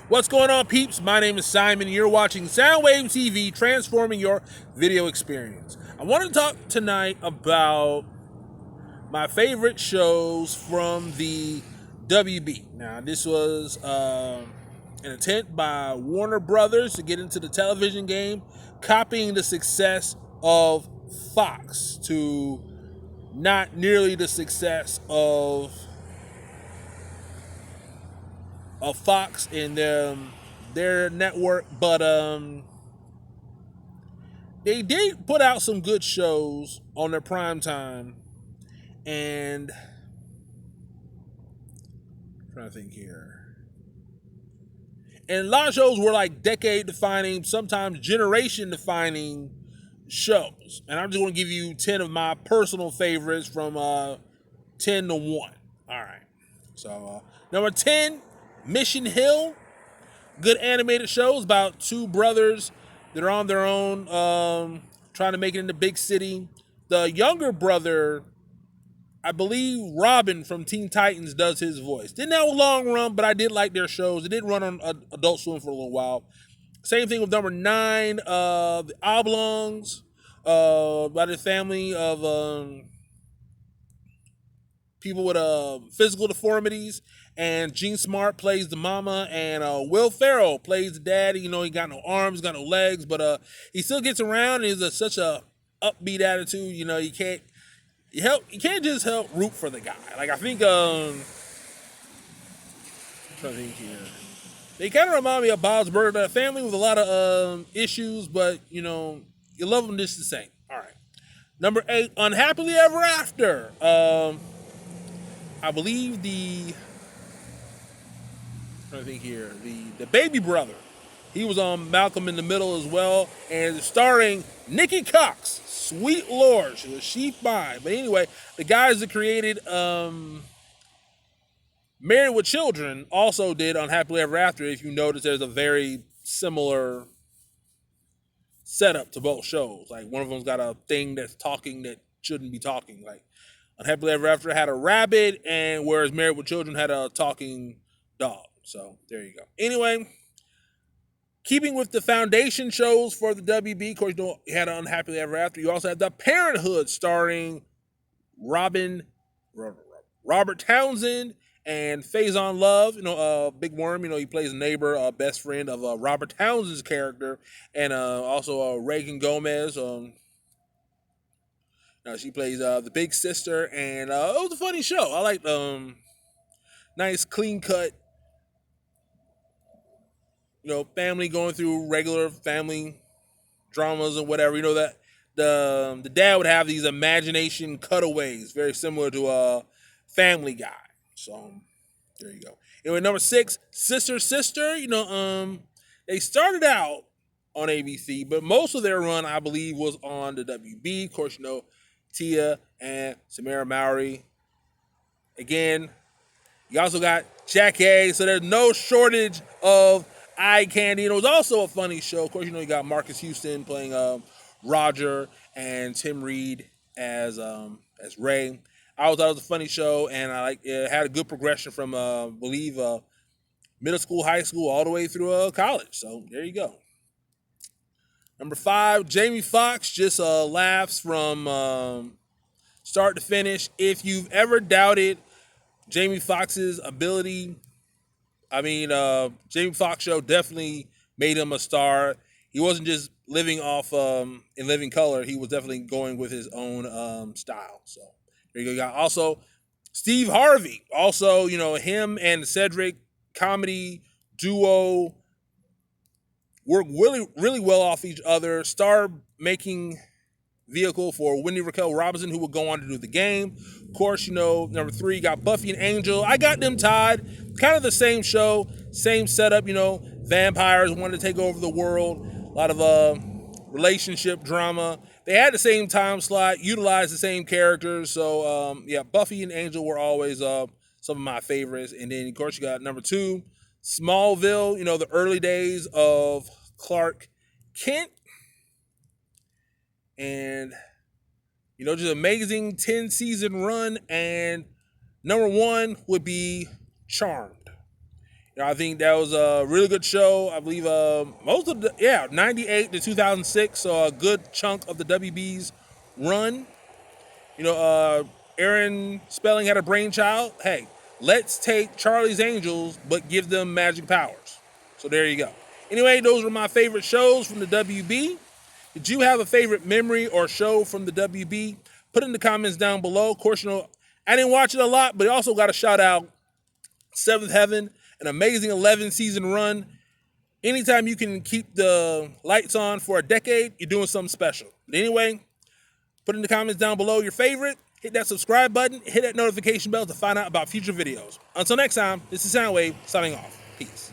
What's going on, peeps? My name is Simon. You're watching Soundwave TV, transforming your video experience. I want to talk tonight about my favorite shows from the WB. Now, this was an attempt by Warner Brothers to get into the television game, copying the success of Fox to not nearly the success of Fox and their network, but they did put out some good shows on their prime time, and I'm trying to think here. And a lot of shows were like decade defining, sometimes generation defining shows. And I'm just going to give you 10 of my personal favorites from 10 to 1. All right. So, number 10, Mission Hill. Good animated shows about two brothers that are on their own, trying to make it in the big city. The younger brother, I believe Robin from Teen Titans does his voice. Didn't have a long run, but I did like their shows. It did run on Adult Swim for a little while. Same thing with number 9, the Oblongs, by the family of people with physical deformities. And Gene Smart plays the mama, and Will Ferrell plays the daddy. You know, he got no arms, got no legs, but he still gets around. And he's such a upbeat attitude. You know, you can't just help root for the guy. Like I think, I'm trying to think here. They kind of remind me of Bob's Burger, a family with a lot of issues, but you know, you love them just the same. All right, number 8, Unhappily Ever After. I believe I'm trying to think here, the baby brother. He was on Malcolm in the Middle as well, and starring Nikki Cox. Sweet Lord, she fine. But anyway, the guys that created Married with Children also did Unhappily Ever After. If you notice, there's a very similar setup to both shows. Like one of them's got a thing that's talking that shouldn't be talking. Like Unhappily Ever After had a rabbit, and whereas Married with Children had a talking dog. So there you go. Anyway, keeping with the foundation shows for the WB, of course, you had Unhappily Ever After. You also had The Parenthood, starring Robert Townsend and Faison Love. You know, Big Worm. You know, he plays a neighbor, best friend of Robert Townsend's character, and also Reagan Gomez. She plays the big sister, and it was a funny show. I liked nice, clean cut. You know, family going through regular family dramas and whatever. You know that the dad would have these imagination cutaways, very similar to Family Guy. So there you go. Anyway, number 6, Sister Sister. You know, they started out on ABC, but most of their run, I believe, was on the WB. Of course, you know, Tia and Samara Mowry. Again, you also got Jackie, so there's no shortage of eye candy. And it was also a funny show. Of course, you know, you got Marcus Houston playing Roger and Tim Reed as Ray. I always thought it was a funny show, and it had a good progression from believe middle school, high school, all the way through college. So there you go. Number 5, Jamie Foxx just laughs from start to finish. If you've ever doubted Jamie Foxx's ability, I mean, Jamie Foxx show definitely made him a star. He wasn't just living off In Living Color. He was definitely going with his own style. So there you go. Also, Steve Harvey. Also, you know, him and Cedric, comedy duo, work really, really well off each other. Star-making vehicle for Wendy Raquel Robinson, who would go on to do The Game. Of course, you know, number 3, you got Buffy and Angel. I got them tied. Kind of the same show, same setup, you know. Vampires wanted to take over the world. A lot of relationship drama. They had the same time slot, utilized the same characters. So, yeah, Buffy and Angel were always some of my favorites. And then, of course, you got number 2, Smallville, you know, the early days of Clark Kent. And, you know, just amazing 10-season run. And number 1 would be Charmed. I think that was a really good show. I believe most of the 98 to 2006, so a good chunk of the WB's run. Aaron Spelling had a brainchild. Hey, let's take Charlie's Angels, but give them magic powers. So there you go. Anyway, those were my favorite shows from the WB. Did you have a favorite memory or show from the WB? Put it in the comments down below. Of course, I didn't watch it a lot, but I also got to shout out Seventh Heaven, an amazing 11-season run. Anytime you can keep the lights on for a decade, you're doing something special. But anyway, put in the comments down below your favorite. Hit that subscribe button. Hit that notification bell to find out about future videos. Until next time, this is Soundwave signing off. Peace.